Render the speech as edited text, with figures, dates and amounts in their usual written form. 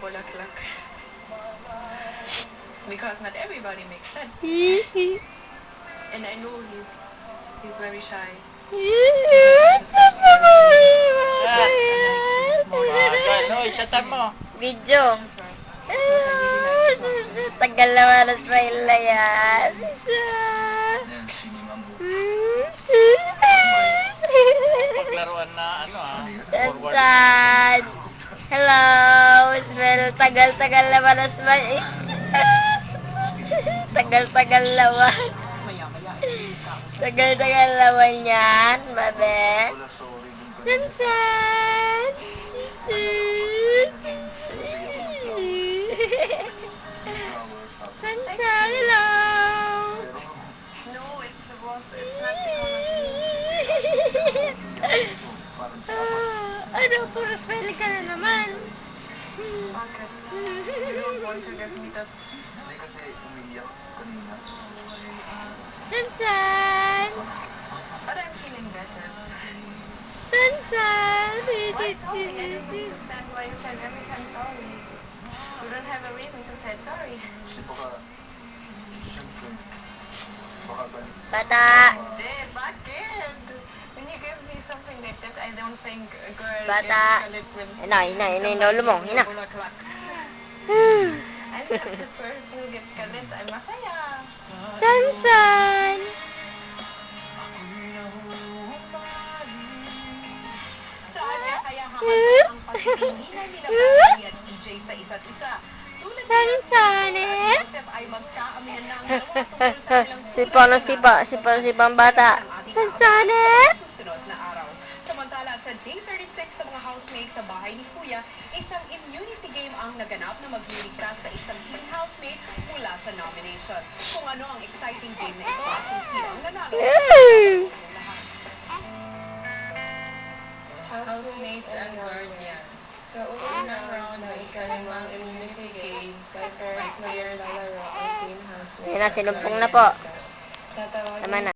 bulaklak. Because not everybody makes sense. And I know he's very shy. Shatan mo. Video. Tagal naman na Israel yan. Paglaruan na ano forward. Sansan. Hello, Israel. Tagal-tagal naman na Israel. Tagal-tagal naman. Tagal-tagal naman yan, babe. Sansan. Sansan, hello. No, it's not Ano, puro spell ka na naman. Bakit? You don't want to give me that. Hindi kasi umiiyak kanina. Sansan. But I'm feeling better. Sansan. Why sorry? I don't understand why you said every time sorry. You don't have a reason to say sorry. Kasi baka, siyempre, baka galit. Bata. Hindi, bakit? When you give me something like that, I don't think a girl Bata. gets with Ina, lolo mo. Ina. bulaklak. I'm not the person who gets galit. I'm masaya. Sansan. Saan niya kaya hahalin ang pagtitinginan nila Barbie at EJ sa isa't isa? Tulad ng Sansanet. Joseph ay magkaamihan ng dalawa tungkol sa kanilang Sipa ang bata. Sansanet. susunod na araw. Samantala sa day 36 sa mga housemates sa bahay ni Kuya, isang immunity game ang naganap na magliligtas sa isang teen housemate mula sa nomination. Kung ano ang exciting game na ito at kung sino ang nanalo. Housemates and guardians. Sa unang round ng ikalimang immunity game, 5 players lalaro ang teen housemate. Yan na, sinumpong na po. Tama na.